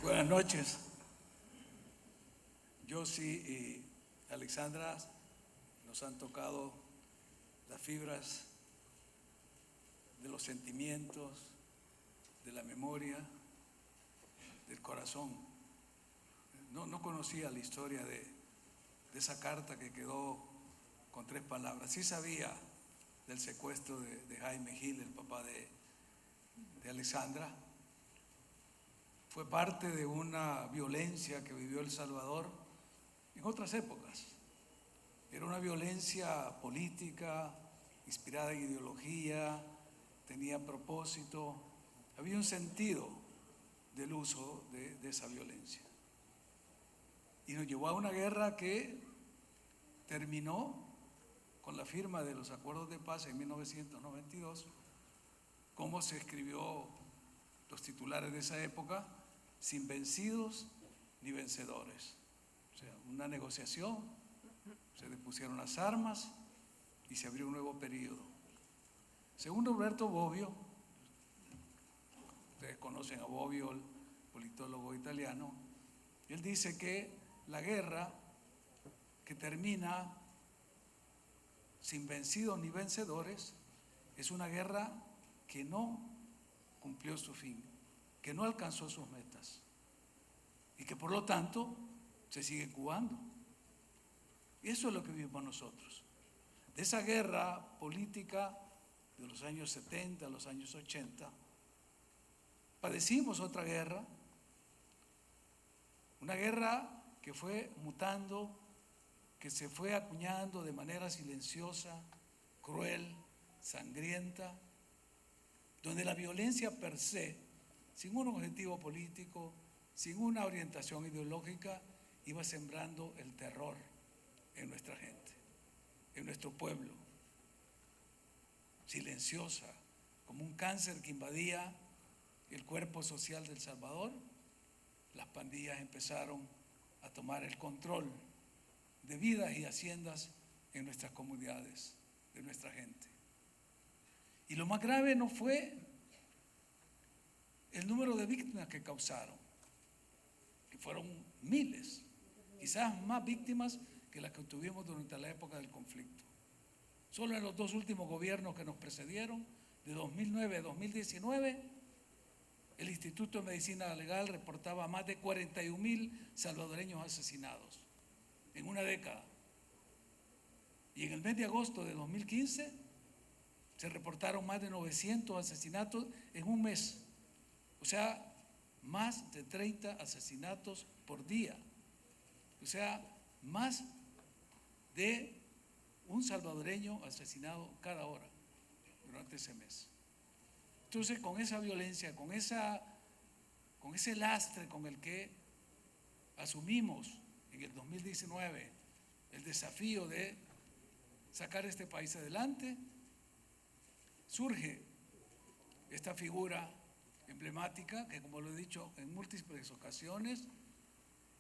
Buenas noches. Yossi y Alexandra nos han tocado las fibras de los sentimientos, de la memoria, del corazón. No conocía la historia de esa carta que quedó con 3 palabras. Sí sabía del secuestro de Jaime Gil, el papá de Alexandra. Fue parte de una violencia que vivió El Salvador en otras épocas. Era una violencia política, inspirada en ideología, tenía propósito, había un sentido del uso de esa violencia. Y nos llevó a una guerra que terminó con la firma de los acuerdos de paz en 1992, como se escribió los titulares de esa época: sin vencidos ni vencedores. O sea, una negociación, se depusieron las armas y se abrió un nuevo periodo. Según Roberto Bobbio, ustedes conocen a Bobbio, el politólogo italiano, él dice que la guerra que termina sin vencidos ni vencedores es una guerra que no cumplió su fin, que no alcanzó sus metas y que por lo tanto se sigue jugando. Y eso es lo que vivimos nosotros. De esa guerra política de los años 70 a los años 80, padecimos otra guerra, una guerra que fue mutando, que se fue acuñando de manera silenciosa, cruel, sangrienta, donde la violencia per se, sin un objetivo político, sin una orientación ideológica, iba sembrando el terror en nuestra gente, en nuestro pueblo, silenciosa, como un cáncer que invadía el cuerpo social de El Salvador. Las pandillas empezaron a tomar el control de vidas y haciendas en nuestras comunidades, de nuestra gente. Y lo más grave no fue el número de víctimas que causaron, que fueron miles, quizás más víctimas que las que tuvimos durante la época del conflicto. Solo en los 2 últimos gobiernos que nos precedieron, de 2009 a 2019, el Instituto de Medicina Legal reportaba más de 41,000 salvadoreños asesinados en una década. Y en el mes de agosto de 2015 se reportaron más de 900 asesinatos en un mes. O sea, más de 30 asesinatos por día. O sea, más de un salvadoreño asesinado cada hora durante ese mes. Entonces, con esa violencia, con ese lastre con el que asumimos en el 2019 el desafío de sacar este país adelante, surge esta figura emblemática que, como lo he dicho en múltiples ocasiones,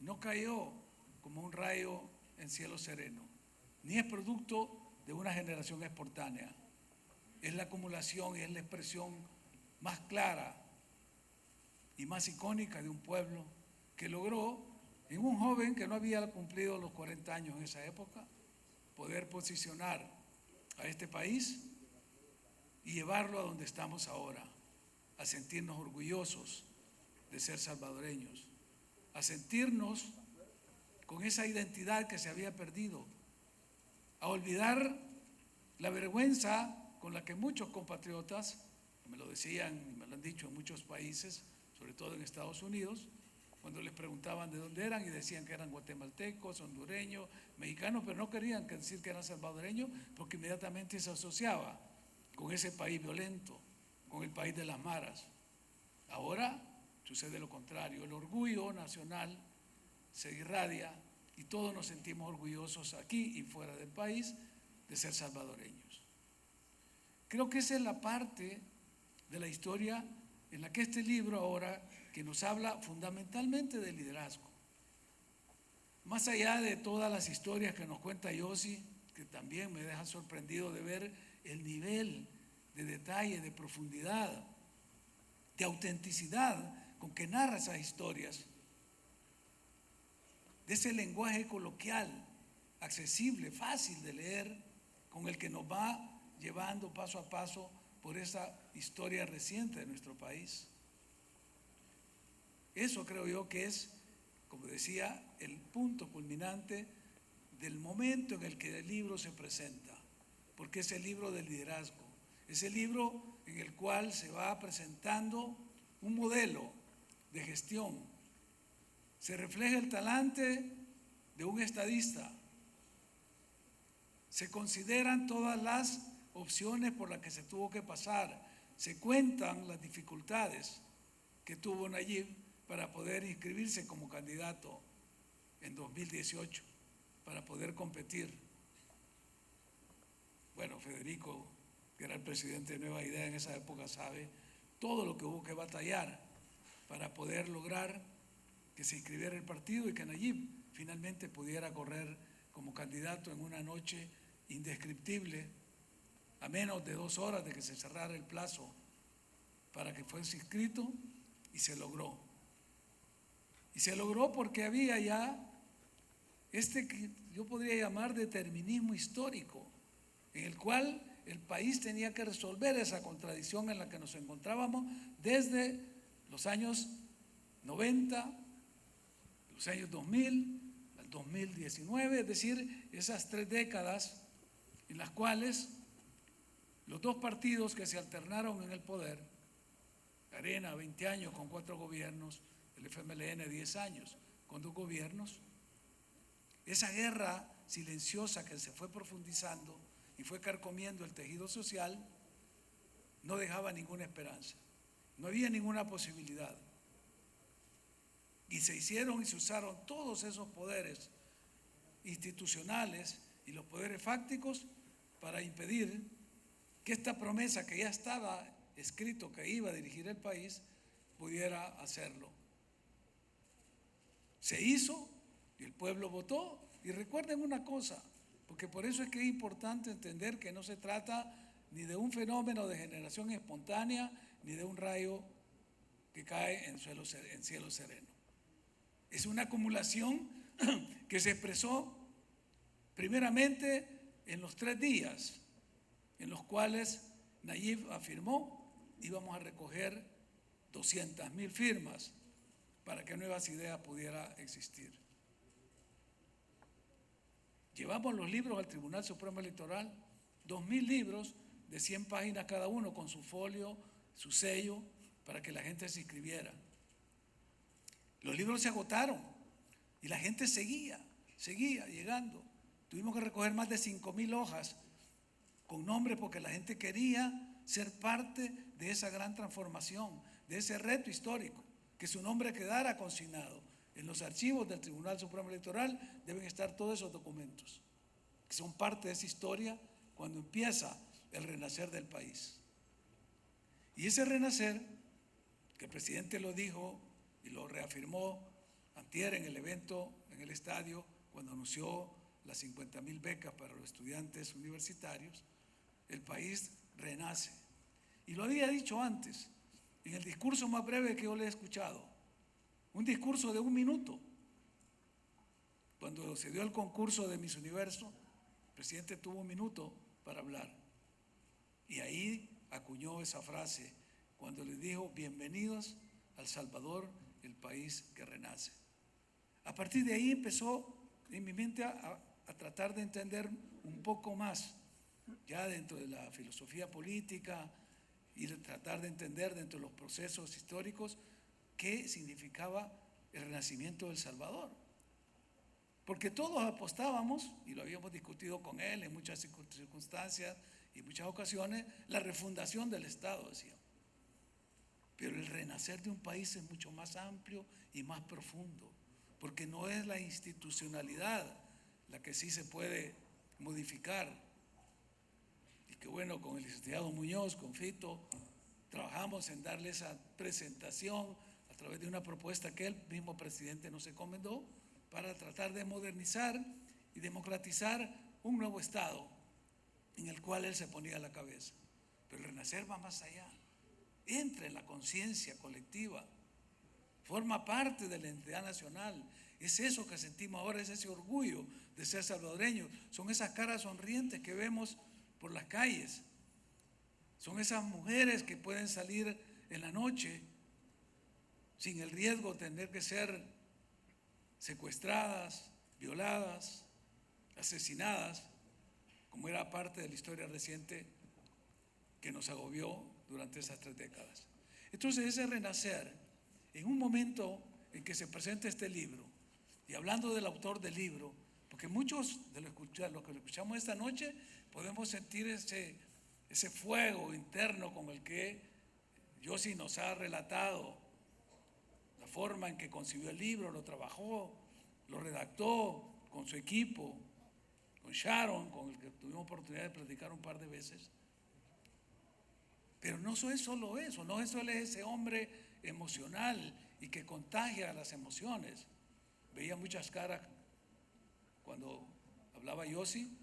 no cayó como un rayo en cielo sereno, ni es producto de una generación espontánea. Es la acumulación y es la expresión más clara y más icónica de un pueblo que logró, en un joven que no había cumplido los 40 años en esa época, poder posicionar a este país y llevarlo a donde estamos ahora, a sentirnos orgullosos de ser salvadoreños, a sentirnos con esa identidad que se había perdido, a olvidar la vergüenza con la que muchos compatriotas, me lo decían y me lo han dicho en muchos países, sobre todo en Estados Unidos, cuando les preguntaban de dónde eran y decían que eran guatemaltecos, hondureños, mexicanos, pero no querían decir que eran salvadoreños porque inmediatamente se asociaba con ese país violento, con el país de las maras. Ahora sucede lo contrario, el orgullo nacional se irradia y todos nos sentimos orgullosos aquí y fuera del país de ser salvadoreños. Creo que esa es la parte de la historia en la que este libro ahora, que nos habla fundamentalmente de liderazgo, más allá de todas las historias que nos cuenta Yossi, que también me deja sorprendido de ver el nivel de detalle, de profundidad, de autenticidad con que narra esas historias, de ese lenguaje coloquial, accesible, fácil de leer, con el que nos va llevando paso a paso por esa historia reciente de nuestro país. Eso creo yo que es, como decía, el punto culminante del momento en el que el libro se presenta, porque es el libro del liderazgo, es el libro en el cual se va presentando un modelo de gestión. Se refleja el talante de un estadista, se consideran todas las opciones por las que se tuvo que pasar, se cuentan las dificultades que tuvo Nayib para poder inscribirse como candidato en 2018, para poder competir. Bueno, Federico, que era el presidente de Nueva Idea en esa época, sabe todo lo que hubo que batallar para poder lograr que se inscribiera el partido y que Nayib finalmente pudiera correr como candidato en una noche indescriptible, a menos de 2 horas de que se cerrara el plazo para que fuese inscrito, y se logró. Y se logró porque había ya que yo podría llamar determinismo histórico, en el cual el país tenía que resolver esa contradicción en la que nos encontrábamos desde los años 90, los años 2000, al 2019, es decir, esas 3 décadas en las cuales los 2 partidos que se alternaron en el poder, Arena 20 años con 4 gobiernos, el FMLN 10 años con 2 gobiernos, esa guerra silenciosa que se fue profundizando y fue carcomiendo el tejido social, no dejaba ninguna esperanza, no había ninguna posibilidad. Y se hicieron y se usaron todos esos poderes institucionales y los poderes fácticos para impedir que esta promesa que ya estaba escrito que iba a dirigir el país pudiera hacerlo. Se hizo y el pueblo votó. Y recuerden una cosa, porque por eso es que es importante entender que no se trata ni de un fenómeno de generación espontánea ni de un rayo que cae en cielo sereno. Es una acumulación que se expresó primeramente en los 3 días en los cuales Nayib afirmó íbamos a recoger 200,000 firmas para que Nuevas Ideas pudiera existir. Llevamos los libros al Tribunal Supremo Electoral, 2,000 libros de 100 páginas cada uno, con su folio, su sello, para que la gente se inscribiera. Los libros se agotaron y la gente seguía llegando. Tuvimos que recoger más de 5,000 hojas con nombres porque la gente quería ser parte de esa gran transformación, de ese reto histórico, que su nombre quedara consignado. En los archivos del Tribunal Supremo Electoral deben estar todos esos documentos, que son parte de esa historia cuando empieza el renacer del país. Y ese renacer, que el presidente lo dijo y lo reafirmó antier en el evento, en el estadio, cuando anunció las 50,000 becas para los estudiantes universitarios, el país renace. Y lo había dicho antes, en el discurso más breve que yo le he escuchado, un discurso de 1 minuto. Cuando se dio el concurso de Miss Universo, el presidente tuvo 1 minuto para hablar. Y ahí acuñó esa frase, cuando les dijo, bienvenidos al Salvador, el país que renace. A partir de ahí empezó en mi mente a tratar de entender un poco más, ya dentro de la filosofía política, y de tratar de entender dentro de los procesos históricos qué significaba el renacimiento del Salvador. Porque todos apostábamos, y lo habíamos discutido con él en muchas circunstancias y muchas ocasiones, la refundación del Estado, decíamos. Pero el renacer de un país es mucho más amplio y más profundo, porque no es la institucionalidad la que sí se puede modificar. Y que bueno, con el licenciado Muñoz, con Fito, trabajamos en darle esa presentación a través de una propuesta que el mismo presidente nos encomendó para tratar de modernizar y democratizar un nuevo Estado en el cual él se ponía a la cabeza. Pero el renacer va más allá, entra en la conciencia colectiva, forma parte de la identidad nacional, Es eso que sentimos ahora, es ese orgullo de ser salvadoreños. Son esas caras sonrientes que vemos por las calles. Son esas mujeres que pueden salir en la noche sin el riesgo de tener que ser secuestradas, violadas, asesinadas, como era parte de la historia reciente que nos agobió durante esas 3 décadas. Entonces, ese renacer, en un momento en que se presenta este libro, y hablando del autor del libro, porque muchos de los que lo escuchamos esta noche podemos sentir ese fuego interno con el que Yossi nos ha relatado la forma en que concibió el libro, lo trabajó, lo redactó con su equipo, con Sharon, con el que tuvimos oportunidad de platicar un par de veces. Pero no es solo eso, no es solo ese hombre emocional y que contagia las emociones. Veía muchas caras cuando hablaba Yossi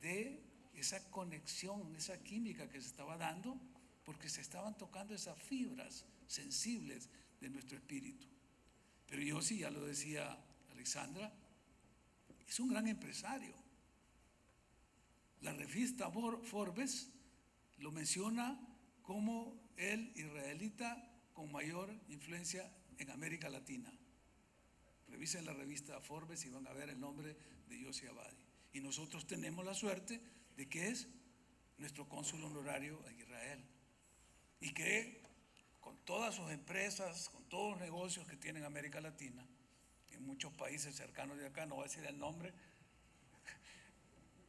de esa conexión, esa química que se estaba dando, porque se estaban tocando esas fibras sensibles de nuestro espíritu. Pero Yossi, ya lo decía Alexandra, es un gran empresario. La revista Forbes lo menciona como el israelita con mayor influencia en América Latina. Revisen la revista Forbes y van a ver el nombre de Yossi Abadi. Y nosotros tenemos la suerte de que es nuestro cónsul honorario en Israel. Y que con todas sus empresas, con todos los negocios que tiene en América Latina, en muchos países cercanos de acá, no voy a decir el nombre,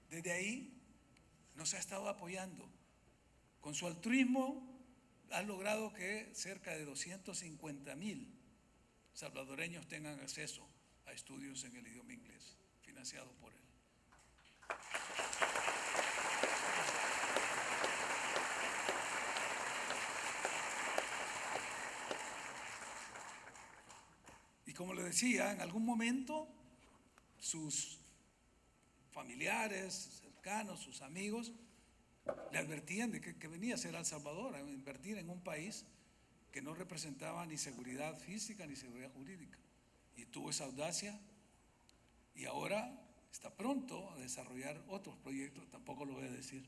desde ahí nos ha estado apoyando. Con su altruismo ha logrado que cerca de 250,000 salvadoreños tengan acceso a estudios en el idioma inglés, financiados por él. Y como le decía, en algún momento sus familiares cercanos, sus amigos, le advertían de que venía a ser a El Salvador, a invertir en un país que no representaba ni seguridad física ni seguridad jurídica. Y tuvo esa audacia y ahora está pronto a desarrollar otros proyectos, tampoco lo voy a decir,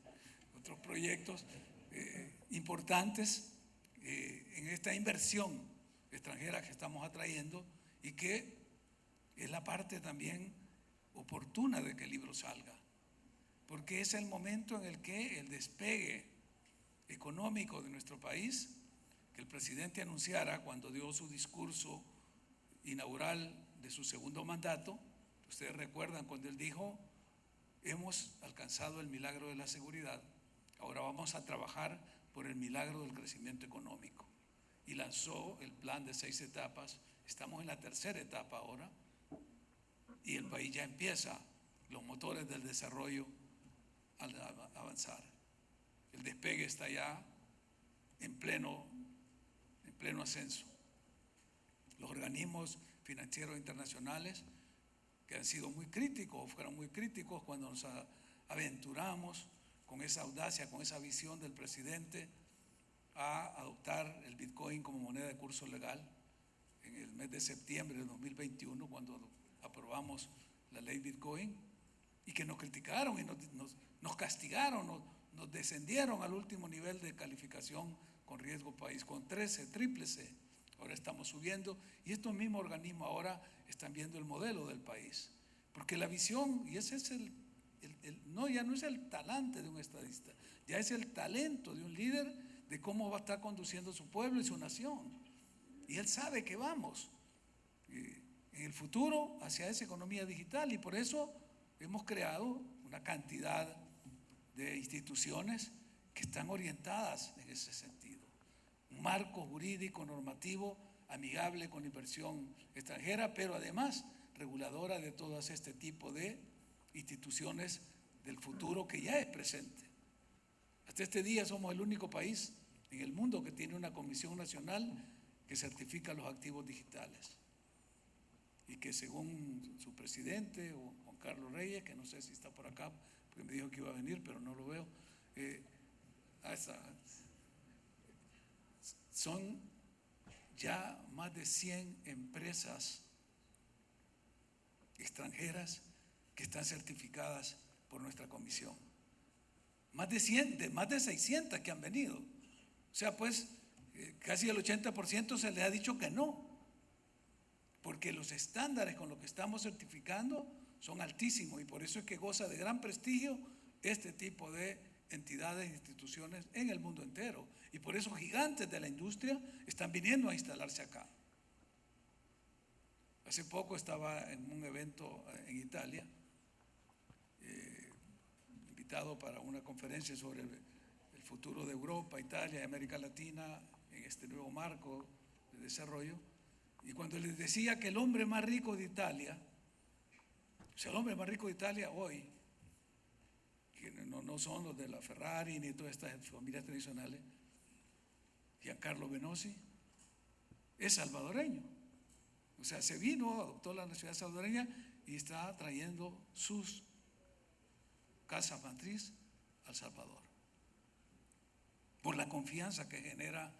otros proyectos importantes en esta inversión extranjera que estamos atrayendo y que es la parte también oportuna de que el libro salga, porque es el momento en el que el despegue económico de nuestro país, que el presidente anunciara cuando dio su discurso inaugural de su segundo mandato. Ustedes recuerdan cuando él dijo: hemos alcanzado el milagro de la seguridad, ahora vamos a trabajar por el milagro del crecimiento económico. Y lanzó el plan de 6 etapas, estamos en la 3ª etapa ahora, y el país ya empieza los motores del desarrollo a avanzar. El despegue está ya en pleno ascenso. Los organismos financieros internacionales, que han sido muy críticos, fueron muy críticos cuando nos aventuramos con esa audacia, con esa visión del presidente a adoptar el Bitcoin como moneda de curso legal en el mes de septiembre de 2021, cuando aprobamos la ley Bitcoin, y que nos criticaron y nos castigaron, nos descendieron al último nivel de calificación con riesgo país, con 13, triple C. Ahora estamos subiendo y estos mismos organismos ahora están viendo el modelo del país. Porque la visión, y ese es ya no es el talante de un estadista, ya es el talento de un líder de cómo va a estar conduciendo su pueblo y su nación. Y él sabe que vamos en el futuro hacia esa economía digital, y por eso hemos creado una cantidad de instituciones que están orientadas en ese sentido. Un marco jurídico, normativo, amigable con la inversión extranjera, pero además reguladora de todas este tipo de instituciones del futuro que ya es presente. Hasta este día somos el único país en el mundo que tiene una comisión nacional que certifica los activos digitales y que, según su presidente, Juan Carlos Reyes, que no sé si está por acá, porque me dijo que iba a venir, pero no lo veo, son ya más de 100 empresas extranjeras que están certificadas por nuestra comisión. Más de 600 que han venido. O sea, pues, casi el 80% se les ha dicho que no, porque los estándares con los que estamos certificando son altísimos y por eso es que goza de gran prestigio este tipo de entidades e instituciones en el mundo entero. Y por eso gigantes de la industria están viniendo a instalarse acá. Hace poco estaba en un evento en Italia, invitado para una conferencia sobre el futuro de Europa, Italia y América Latina en este nuevo marco de desarrollo. Y cuando les decía que el hombre más rico de Italia, o sea, el hombre más rico de Italia hoy, que no son los de la Ferrari ni todas estas familias tradicionales, Giancarlo Benossi, es salvadoreño. O sea, se vino, adoptó la nacionalidad salvadoreña y está trayendo sus casas matriz al Salvador. Por la confianza que genera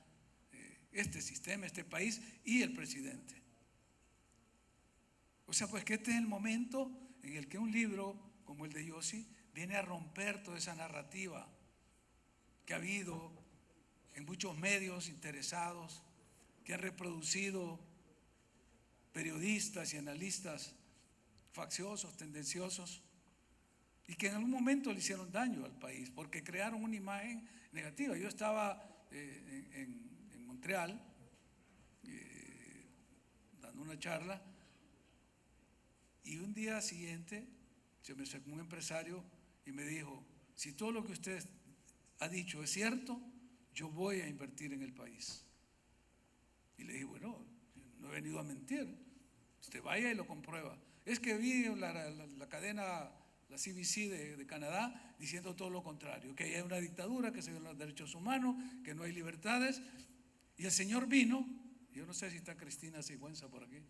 este sistema, este país y el presidente. O sea, pues que este es el momento en el que un libro como el de Yossi viene a romper toda esa narrativa que ha habido en muchos medios interesados, que han reproducido periodistas y analistas facciosos, tendenciosos, y que en algún momento le hicieron daño al país, porque crearon una imagen negativa. Yo estaba en Montreal dando una charla y un día siguiente se me acercó un empresario y me dijo: si todo lo que usted ha dicho es cierto, yo voy a invertir en el país. Y le dije: bueno, no he venido a mentir, usted vaya y lo comprueba. Es que vi la cadena, la CBC de Canadá, diciendo todo lo contrario, que hay una dictadura, que se violan los derechos humanos, que no hay libertades. Y el señor vino, yo no sé si está Cristina Sigüenza por aquí,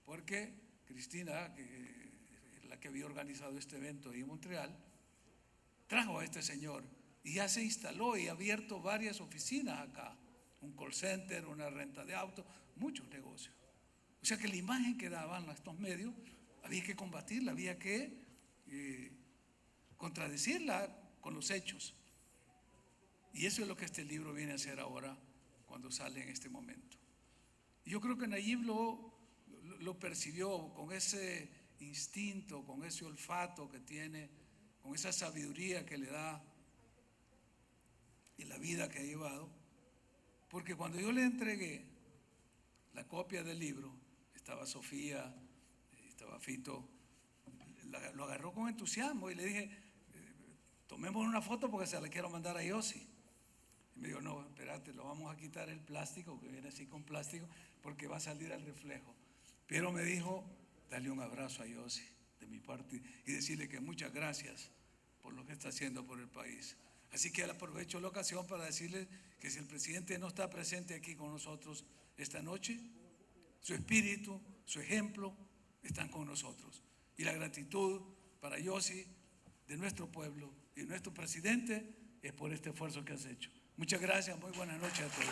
porque Cristina, que es la que había organizado este evento ahí en Montreal, trajo a este señor y ya se instaló y ha abierto varias oficinas acá, un call center, una renta de autos, muchos negocios. O sea que la imagen que daban estos medios había que combatirla, había que contradecirla con los hechos. Y eso es lo que este libro viene a hacer ahora cuando sale en este momento. Y yo creo que Nayib lo percibió con ese instinto, con ese olfato que tiene, con esa sabiduría que le da y la vida que ha llevado, porque cuando yo le entregué la copia del libro, estaba Sofía, estaba Fito, lo agarró con entusiasmo y le dije: tomemos una foto porque se la quiero mandar a Yossi. Y me dijo: no, espérate, lo vamos a quitar el plástico, que viene así con plástico, porque va a salir al reflejo. Pero me dijo: dale un abrazo a Yossi de mi parte y decirle que muchas gracias por lo que está haciendo por el país. Así que aprovecho la ocasión para decirle que si el presidente no está presente aquí con nosotros esta noche, su espíritu, su ejemplo están con nosotros. Y la gratitud para Yossi, de nuestro pueblo y de nuestro presidente, es por este esfuerzo que has hecho. Muchas gracias, muy buenas noches a todos.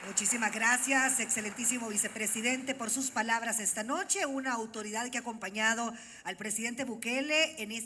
Muchísimas gracias, excelentísimo vicepresidente, por sus palabras esta noche. Una autoridad que ha acompañado al presidente Bukele en este